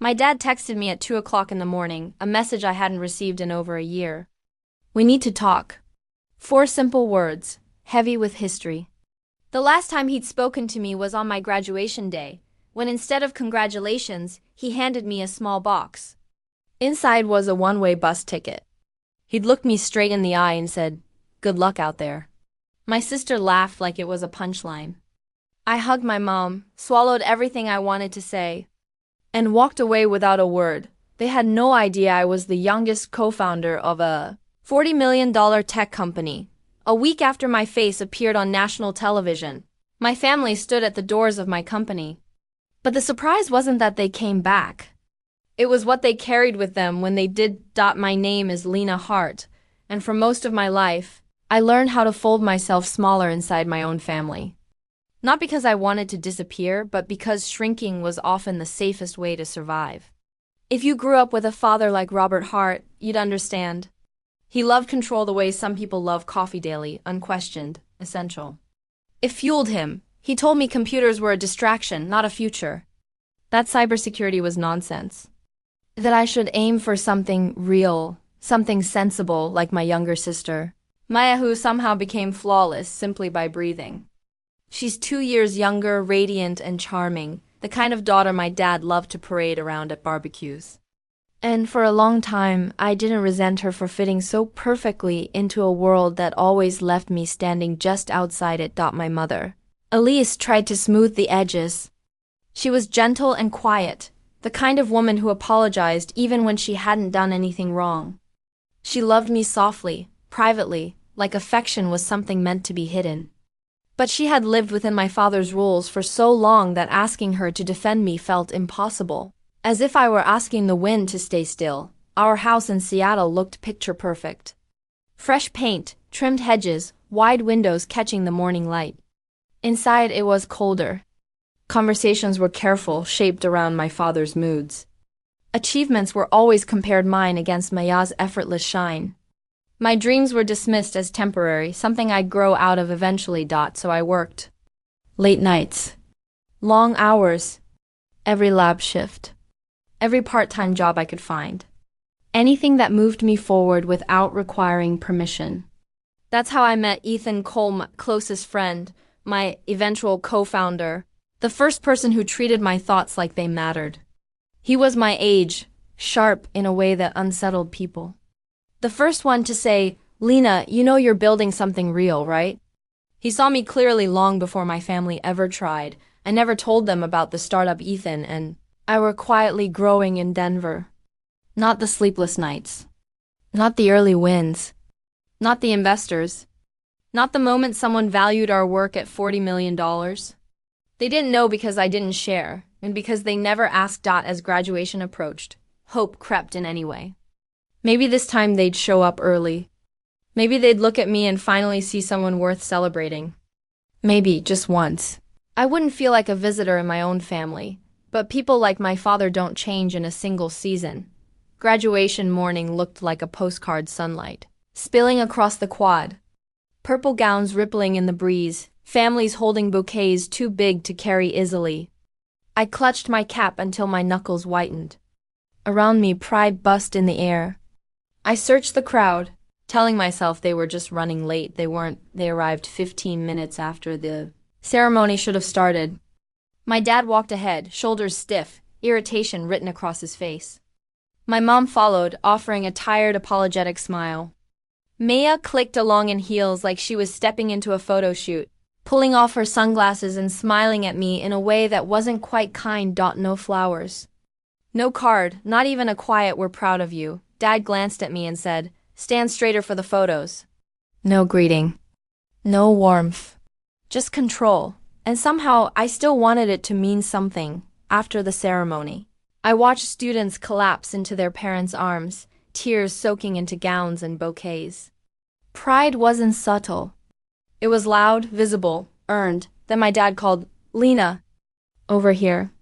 My dad texted me at 2 o'clock in the morning, a message I hadn't received in over a year. We need to talk. 4 simple words, heavy with history. The last time he'd spoken to me was on my graduation day, when instead of congratulations, he handed me a small box. Inside was a one-way bus ticket. He'd looked me straight in the eye and said, "Good luck out there." My sister laughed like it was a punchline. I hugged my mom, swallowed everything I wanted to say, and walked away without a word. They had no idea I was the youngest co-founder of a $40 million tech company. A week after my face appeared on national television, my family stood at the doors of my company. But the surprise wasn't that they came back. It was what they carried with them when they did. My name is Lena Hart, and for most of my life, I learned how to fold myself smaller inside my own family. Not because I wanted to disappear, but because shrinking was often the safest way to survive. If you grew up with a father like Robert Hart, you'd understand. He loved control the way some people love coffee daily, unquestioned, essential. It fueled him. He told me computers were a distraction, not a future. That cybersecurity was nonsense. That I should aim for something real, something sensible like my younger sister, Maya, who somehow became flawless simply by breathing. She's 2 years younger, radiant and charming, the kind of daughter my dad loved to parade around at barbecues. And for a long time, I didn't resent her for fitting so perfectly into a world that always left me standing just outside it. My mother, Elise, tried to smooth the edges. She was gentle and quiet, the kind of woman who apologized even when she hadn't done anything wrong. She loved me softly, privately, like affection was something meant to be hidden. But she had lived within my father's rules for so long that asking her to defend me felt impossible. As if I were asking the wind to stay still. Our house in Seattle looked picture perfect. Fresh paint, trimmed hedges, wide windows catching the morning light. Inside it was colder. Conversations were careful, shaped around my father's moods. Achievements were always compared mine against Maya's effortless shine. My dreams were dismissed as temporary, something I'd grow out of eventually. So I worked. Late nights. Long hours. Every lab shift. Every part-time job I could find. Anything that moved me forward without requiring permission. That's how I met Ethan Cole, my closest friend, my eventual co-founder, the first person who treated my thoughts like they mattered. He was my age, sharp in a way that unsettled people. The first one to say, "Lena, you know you're building something real, right?" He saw me clearly long before my family ever tried. I never told them about the startup Ethan and I were quietly growing in Denver. Not the sleepless nights. Not the early wins. Not the investors. Not the moment someone valued our work at $40 million. They didn't know because I didn't share, and because they never asked. As graduation approached, hope crept in anyway. Maybe this time they'd show up early. Maybe they'd look at me and finally see someone worth celebrating. Maybe, just once. I wouldn't feel like a visitor in my own family. But people like my father don't change in a single season. Graduation morning looked like a postcard sunlight, spilling across the quad. Purple gowns rippling in the breeze, families holding bouquets too big to carry easily. I clutched my cap until my knuckles whitened. Around me, pride buzzed in the air. I searched the crowd, telling myself they were just running late. They weren't. They arrived 15 minutes after the ceremony should have started. My dad walked ahead, shoulders stiff, irritation written across his face. My mom followed, offering a tired, apologetic smile. Maya clicked along in heels like she was stepping into a photo shoot, pulling off her sunglasses and smiling at me in a way that wasn't quite kind. No flowers. No card, not even a quiet "we're proud of you." Dad glanced at me and said, "Stand straighter for the photos." No greeting. No warmth. Just control. And somehow, I still wanted it to mean something. After the ceremony, I watched students collapse into their parents' arms, tears soaking into gowns and bouquets. Pride wasn't subtle. It was loud, visible, earned. Then my dad called, "Lena, over here."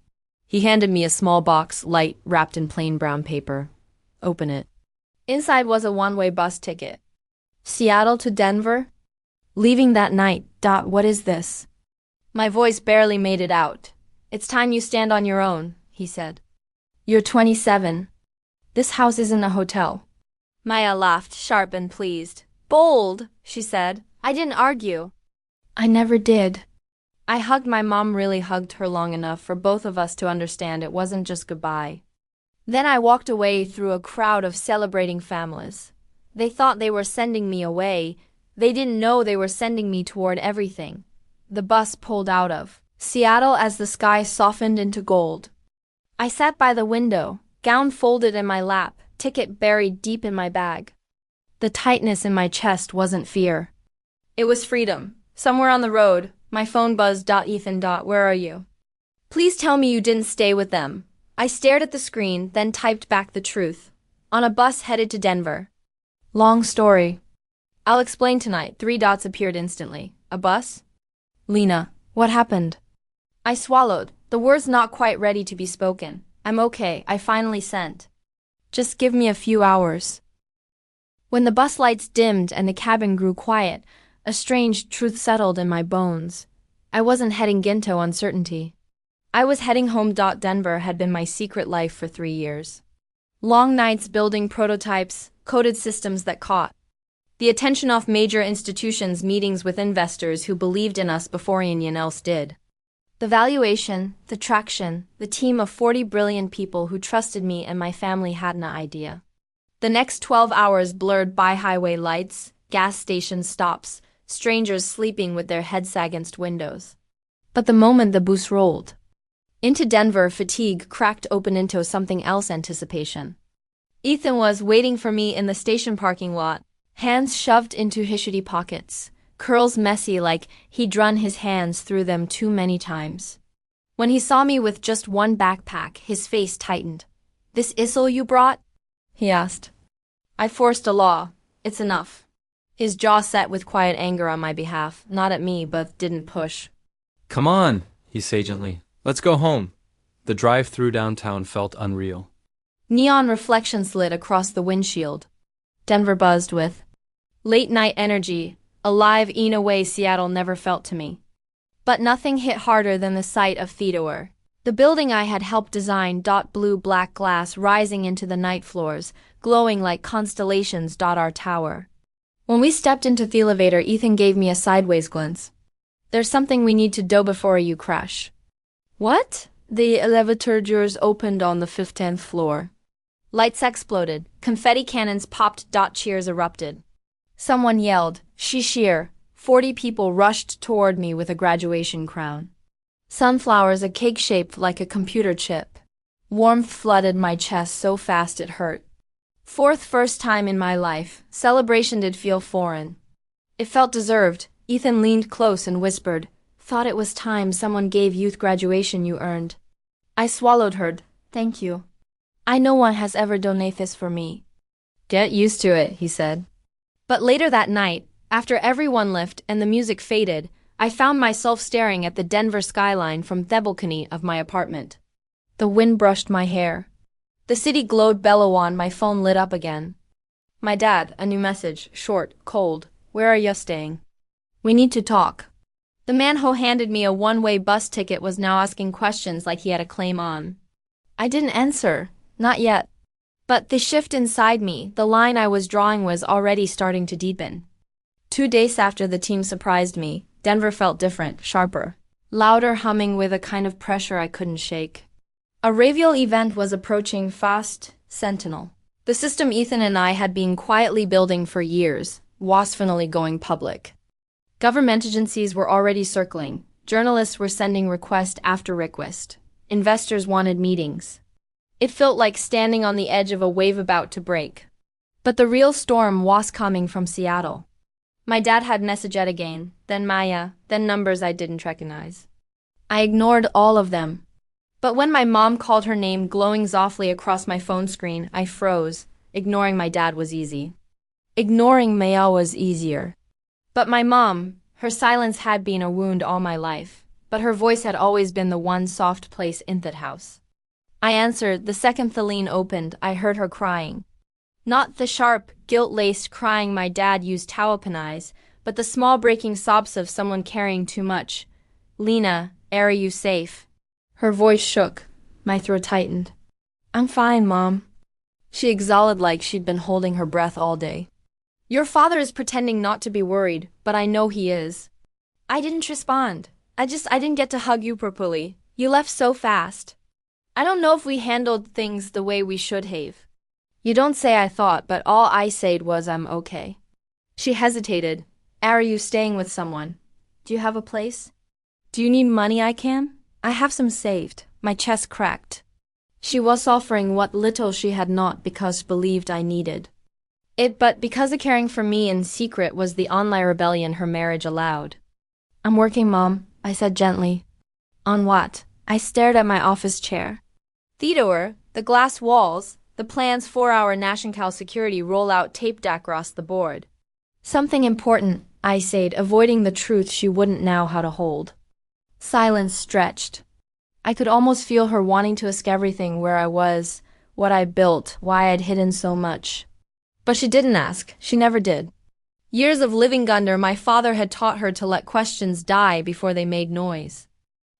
He handed me a small box, light, wrapped in plain brown paper. Open it. Inside was a one-way bus ticket. Seattle to Denver? Leaving that night. What is this? My voice barely made it out. "It's time you stand on your own," he said. You're 27. This house isn't a hotel. Maya laughed, sharp and pleased. Bold, she said. I didn't argue. I never did. I hugged my mom, really hugged her long enough for both of us to understand it wasn't just goodbye. Then I walked away through a crowd of celebrating families. They thought they were sending me away. They didn't know they were sending me toward everything. The bus pulled out of Seattle as the sky softened into gold. I sat by the window, gown folded in my lap, ticket buried deep in my bag. The tightness in my chest wasn't fear. It was freedom. Somewhere on the road, my phone buzzed. Ethan. Where are you? Please tell me you didn't stay with them. I stared at the screen, then typed back the truth. On a bus headed to Denver. Long story. I'll explain tonight. 3 dots appeared instantly. A bus? Lena, what happened? I swallowed, the words not quite ready to be spoken. I'm okay, I finally sent. Just give me a few hours. When the bus lights dimmed and the cabin grew quiet, a strange truth settled in my bones. I wasn't heading Ginto uncertainty. I was heading home. Denver had been my secret life for 3 years. Long nights building prototypes, coded systems that caught the attention of major institutions, meetings with investors who believed in us before anyone else did. The valuation, the traction, the team of 40 brilliant people who trusted me and my family had no idea. The next 12 hours blurred by highway lights, gas station stops, strangers sleeping with their heads against windows. But the moment the bus rolled into Denver, fatigue cracked open into something else: anticipation. Ethan was waiting for me in the station parking lot, hands shoved into his shitty pockets, curls messy like he'd run his hands through them too many times. When he saw me with just one backpack, his face tightened. This isle you brought? He asked. I forced a law. It's enough. His jaw set with quiet anger on my behalf, not at me, but didn't push. Come on, he said gently. Let's go home. The drive through downtown felt unreal. Neon reflections lit across the windshield. Denver buzzed with late-night energy, alive in a way Seattle never felt to me. But nothing hit harder than the sight of Theodore. The building I had helped design. Blue-black glass rising into the night floors, glowing like constellations. Our tower. When we stepped into the elevator, Ethan gave me a sideways glance. There's something we need to do before you crash. What? The elevator doors opened on the 15th floor. Lights exploded, confetti cannons popped. Cheers erupted. Someone yelled, "Shishir!" 40 people rushed toward me with a graduation crown. Sunflowers, a cake shaped like a computer chip. Warmth flooded my chest so fast it hurt. First time in my life, celebration did feel foreign. It felt deserved. Ethan leaned close and whispered, "Thought it was time someone gave youth graduation you earned." I swallowed hard. Thank you. I no one has ever done this for me. Get used to it, he said. But later that night, after everyone left and the music faded, I found myself staring at the Denver skyline from the balcony of my apartment. The wind brushed my hair. The city glowed bellow on. My phone lit up again. My dad, a new message, short, cold. Where are you staying? We need to talk. The man who handed me a one-way bus ticket was now asking questions like he had a claim on. I didn't answer. Not yet. But the shift inside me, the line I was drawing, was already starting to deepen. 2 days after the team surprised me, Denver felt different, sharper, louder, humming with a kind of pressure I couldn't shake. A reveal event was approaching fast. Sentinel. The system Ethan and I had been quietly building for years, was finally going public. Government agencies were already circling. Journalists were sending request after request. Investors wanted meetings. It felt like standing on the edge of a wave about to break. But the real storm was coming from Seattle. My dad had messaged yet again, then Maya, then numbers I didn't recognize. I ignored all of them. But when my mom called her name glowing softly across my phone screen, I froze. Ignoring my dad was easy. Ignoring Maya was easier. But my mom, her silence had been a wound all my life, but her voice had always been the one soft place in that house. I answered. The second the line opened, I heard her crying. Not the sharp, guilt-laced crying my dad used to weaponize, but the small breaking sobs of someone carrying too much. Lena, are you safe? Her voice shook. My throat tightened. I'm fine, Mom. She exhaled like she'd been holding her breath all day. Your father is pretending not to be worried, but I know he is. I didn't respond. I didn't get to hug you properly. You left so fast. I don't know if we handled things the way we should have. You don't say I thought, but all I said was I'm okay. She hesitated. Are you staying with someone? Do you have a place? Do you need money I can? I have some saved. My chest cracked. She was offering what little she had not because believed I needed it, but because of caring for me in secret was the online rebellion her marriage allowed. I'm working, Mom, I said gently. On what? I stared at my office chair. Theodore, the glass walls, the plans for our national security rollout taped across the board. Something important, I said, avoiding the truth she wouldn't know how to hold. Silence stretched. I could almost feel her wanting to ask everything, where I was, what I built, why I'd hidden so much. But she didn't ask. She never did. Years of living under my father had taught her to let questions die before they made noise.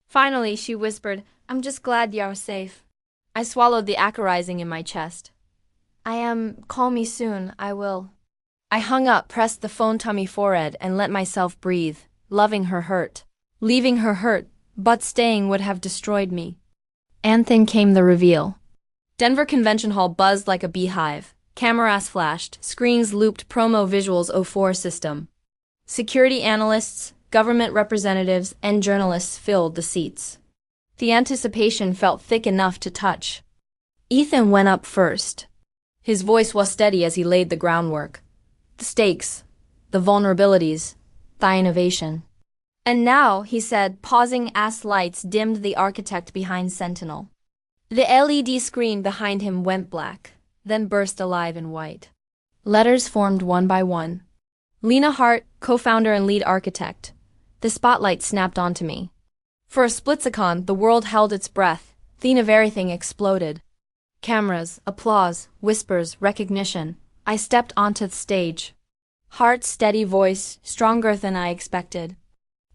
Finally, she whispered, I'm just glad you're safe. I swallowed the acarizing in my chest. Call me soon, I will. I hung up, pressed the phone to my forehead, and let myself breathe, loving her hurt. Leaving her hurt, but staying would have destroyed me. And then came the reveal. Denver Convention Hall buzzed like a beehive. Cameras flashed, screens looped promo visuals 04 system. Security analysts, government representatives, and journalists filled the seats. The anticipation felt thick enough to touch. Ethan went up first. His voice was steady as he laid the groundwork. The stakes, the vulnerabilities, the innovation. And now, he said, pausing as lights dimmed the architect behind Sentinel. The LED screen behind him went black, then burst alive in white. Letters formed one by one. Lena Hart, co-founder and lead architect. The spotlight snapped onto me. For a split second, the world held its breath, then of everything exploded. Cameras, applause, whispers, recognition. I stepped onto the stage. Hart's steady voice, stronger than I expected.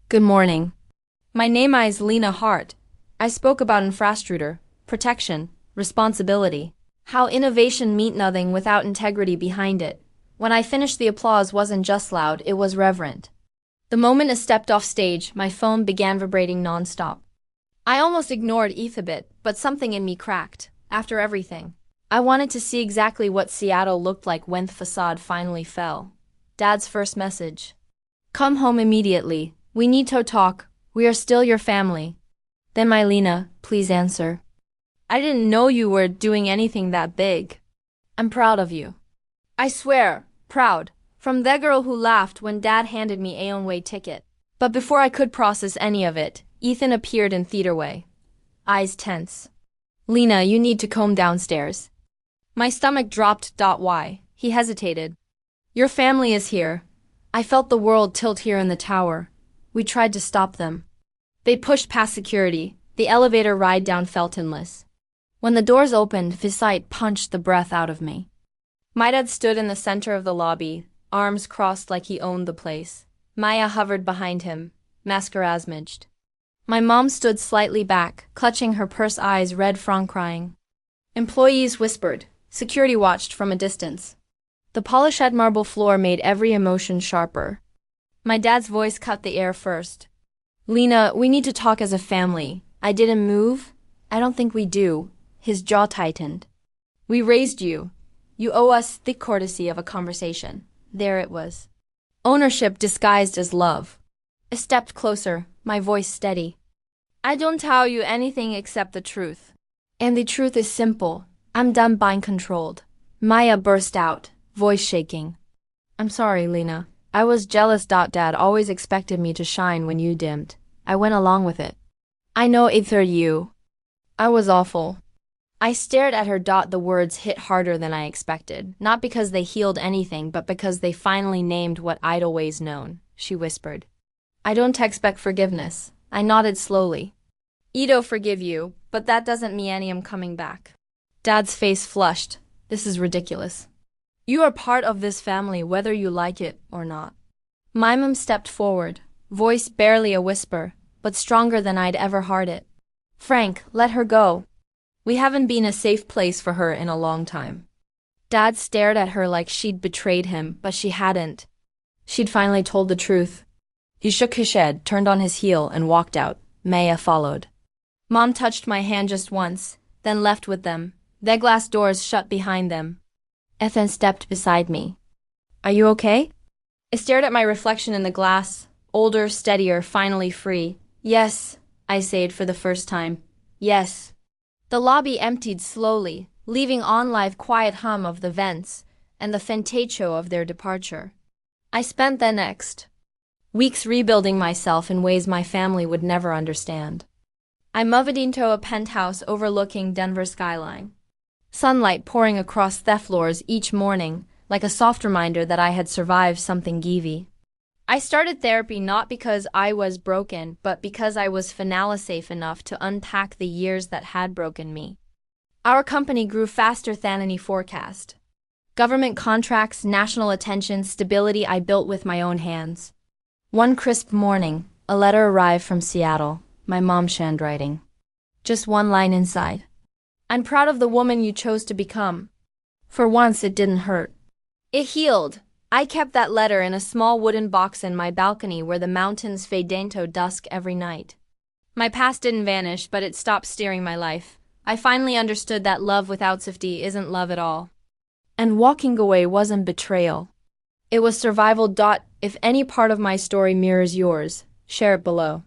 Good morning. My name is Lena Hart. I spoke about infrastructure, protection, responsibility. How innovation meant nothing without integrity behind it. When I finished, the applause wasn't just loud, it was reverent. The moment I stepped off stage, my phone began vibrating nonstop. I almost ignored Eth a bit, but something in me cracked. After everything, I wanted to see exactly what Seattle looked like when the facade finally fell. Dad's first message. Come home immediately. We need to talk. We are still your family. Then my Lena, please answer. I didn't know you were doing anything that big. I'm proud of you. I swear, proud. From the girl who laughed when Dad handed me a one-way ticket. But before I could process any of it, Ethan appeared in theater way. Eyes tense. Lena, you need to come downstairs. My stomach dropped. Why? He hesitated. Your family is here. I felt the world tilt here in the tower. We tried to stop them. They pushed past security. The elevator ride down felt endless. When the doors opened, his sight punched the breath out of me. My dad stood in the center of the lobby, arms crossed like he owned the place. Maya hovered behind him, masqueraded. My mom stood slightly back, clutching her purse, eyes red from crying. Employees whispered. Security watched from a distance. The polished marble floor made every emotion sharper. My dad's voice cut the air first. Lena, we need to talk as a family. I didn't move. I don't think we do. His jaw tightened. We raised you. You owe us the courtesy of a conversation. There it was. Ownership disguised as love. I stepped closer, my voice steady. I don't tell you anything except the truth. And the truth is simple. I'm done being controlled. Maya burst out, voice shaking. I'm sorry, Lena. I was jealous. Dad always expected me to shine when you dimmed. I went along with it. I know either you. I was awful. I stared at her. The words hit harder than I expected, not because they healed anything, but because they finally named what I'd always known, she whispered. I don't expect forgiveness. I nodded slowly. Ido forgive you, but that doesn't mean I'm coming back. Dad's face flushed. This is ridiculous. You are part of this family whether you like it or not. My mom stepped forward, voice barely a whisper, but stronger than I'd ever heard it. Frank, let her go. We haven't been a safe place for her in a long time. Dad stared at her like she'd betrayed him, but she hadn't. She'd finally told the truth. He shook his head, turned on his heel, and walked out. Maya followed. Mom touched my hand just once, then left with them. Their glass doors shut behind them. Ethan stepped beside me. Are you okay? I stared at my reflection in the glass. Older, steadier, finally free. Yes, I said for the first time. Yes. The lobby emptied slowly, leaving on live quiet hum of the vents and the fantacho of their departure. I spent the next weeks rebuilding myself in ways my family would never understand. I moved into a penthouse overlooking Denver skyline. Sunlight pouring across the floors each morning, like a soft reminder that I had survived something geevy. I started therapy not because I was broken, but because I was finally safe enough to unpack the years that had broken me. Our company grew faster than any forecast. Government contracts, national attention, stability I built with my own hands. One crisp morning, a letter arrived from Seattle, my mom's handwriting. Just one line inside. I'm proud of the woman you chose to become. For once, it didn't hurt. It healed. I kept that letter in a small wooden box in my balcony where the mountains fade into dusk every night. My past didn't vanish, but it stopped steering my life. I finally understood that love without safety isn't love at all. And walking away wasn't betrayal. It was survival. If any part of my story mirrors yours, share it below.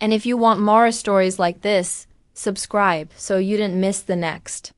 And if you want more stories like this, subscribe so you didn't miss the next.